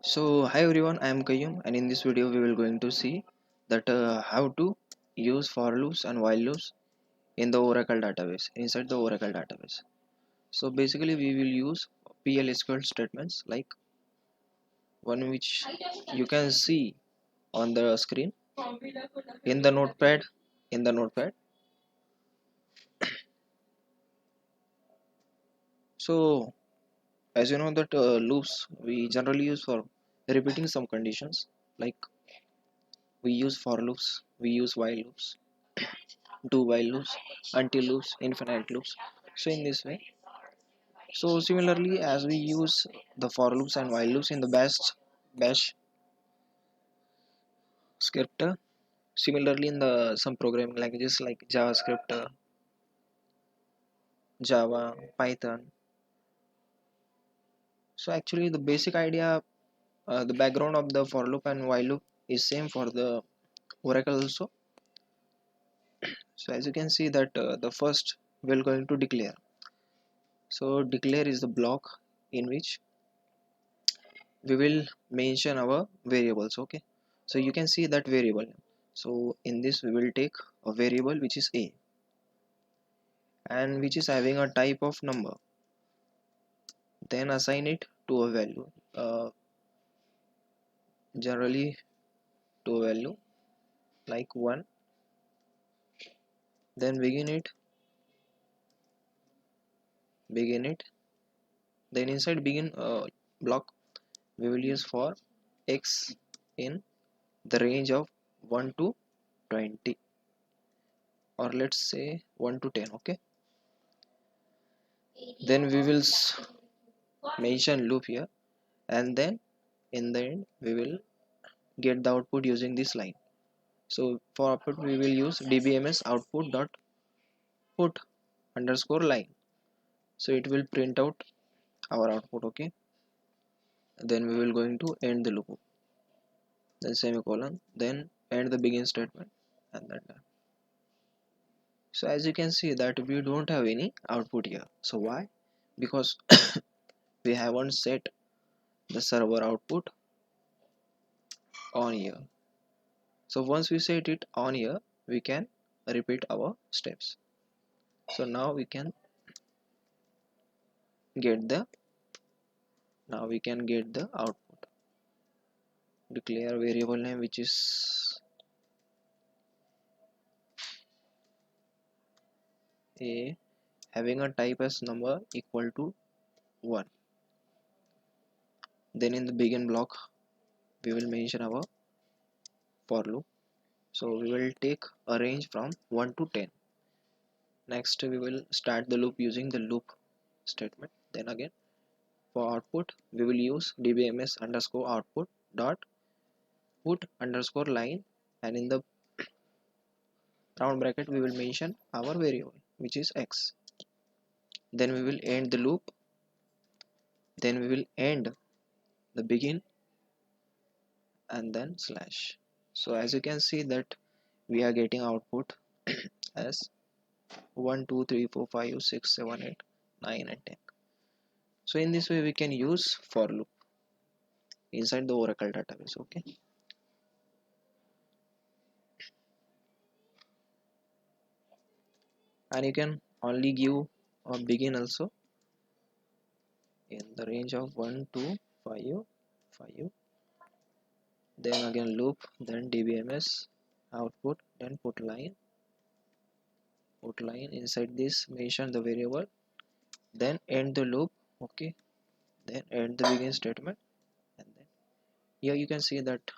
So hi everyone, I am Kayyum, and in this video we will going to see that how to use for loops and while loops in the Oracle database, inside the Oracle database. So basically we will use PL/SQL statements like one which you can see on the screen in the notepad. So as you know that loops we generally use for repeating some conditions, like we use for loops, we use while loops, do while loops, until loops, infinite loops. So in this way, so similarly as we use the for loops and while loops in the bash script, similarly in the some programming languages like JavaScript, Java, Python. So actually the basic idea, the background of the for loop and while loop is same for the Oracle also. So as you can see that the first we're going to declare. So declare is the block in which we will mention our variables. Okay, so you can see that variable. So in this we will take a variable which is a and which is having a type of number, then assign it to a value, generally to a value like 1, then begin it, then inside begin block we will use for x in the range of 1 to 20, or let's say 1 to 10. Okay, then we will mention loop here, and then in the end we will get the output using this line. So for output we will use dbms output dot put underscore line, so it will print out our output. Okay, then we will going to end the loop, then semicolon, then end the begin statement, and then done. So as you can see that we don't have any output here. So why? Because we haven't set the server output on here. So once we set it on here, we can repeat our steps. So now we can get the output. Declare variable name which is a, having a type as number equal to 1. Then in the begin block we will mention our for loop. So we will take a range from 1 to 10. Next we will start the loop using the loop statement. Then again for output we will use dbms underscore output dot put underscore line, and in the round bracket we will mention our variable which is x. Then we will end the loop, then we will end the begin, and then slash. So as you can see that we are getting output as 1 2 3 4 5 6 7 8 9 and 10. So in this way we can use for loop inside the Oracle database. Okay, and you can only give a begin also in the range of 1 2 5 5, then again loop, then dbms output, then put line inside this mention the variable, then end the loop. Okay, then end the begin statement, and then here you can see that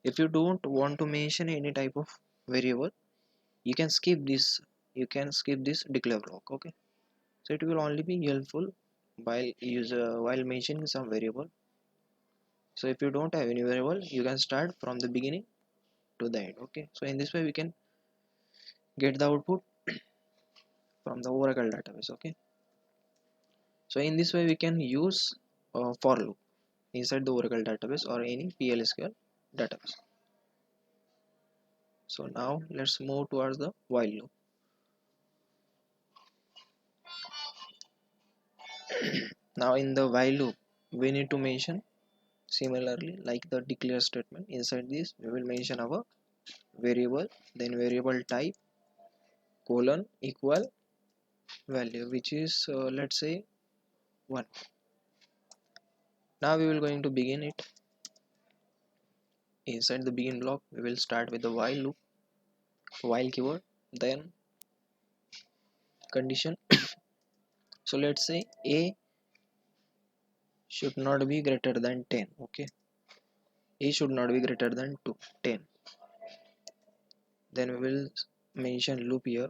if you don't want to mention any type of variable, you can skip this declare block. Okay, so it will only be helpful while mentioning some variable. So if you don't have any variable, you can start from the beginning to the end. Okay, so in this way we can get the output from the Oracle database. Okay, so in this way we can use for loop inside the Oracle database or any PL/SQL database. So now let's move towards the while loop. Now in the while loop we need to mention Similarly, like the declare statement, inside this we will mention our variable, then variable type colon equal value, which is let's say 1. Now we will going to begin it. Inside the begin block we will start with the while loop, while keyword, then condition. So let's say a should not be greater than 10. Okay, a should not be greater than 10. Then we will mention loop here.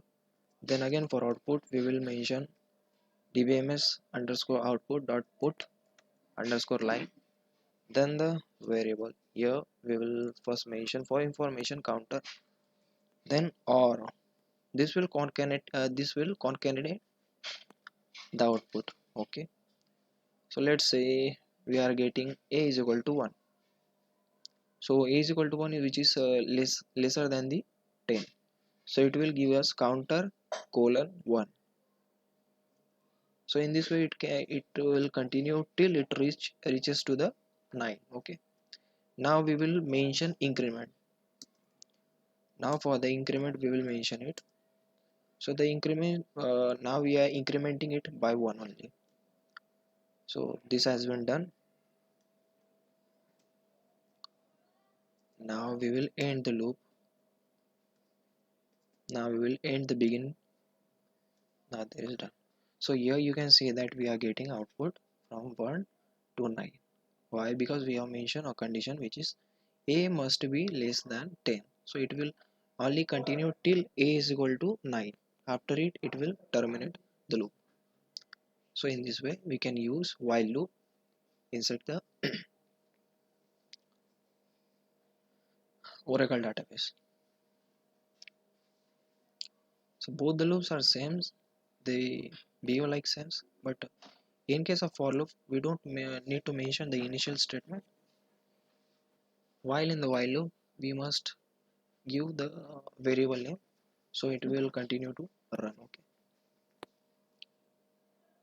Then again for output we will mention dbms underscore output dot put underscore line. Then the variable here we will first mention for information counter, then or this will concatenate the output. Okay, so let's say we are getting a is equal to 1. So a is equal to 1 which is lesser than the 10, so it will give us counter colon 1. So in this way it will continue till it reaches to the 9. Okay, now we will mention increment. Now for the increment we will mention it. So the increment, now we are incrementing it by 1 only. So this has been done. Now we will end the loop. Now we will end the begin. Now there is done. So here you can see that we are getting output from 1 to 9. Why? Because we have mentioned a condition which is a must be less than 10. So it will only continue till a is equal to 9. After it, it will terminate the loop. So in this way we can use while loop inside the Oracle database. So both the loops are same, they behave like same, but in case of for loop we don't need to mention the initial statement, while in the while loop we must give the variable name, so it will continue to run. Okay,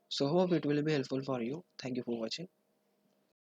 so hope it will be helpful for you. Thank you for watching.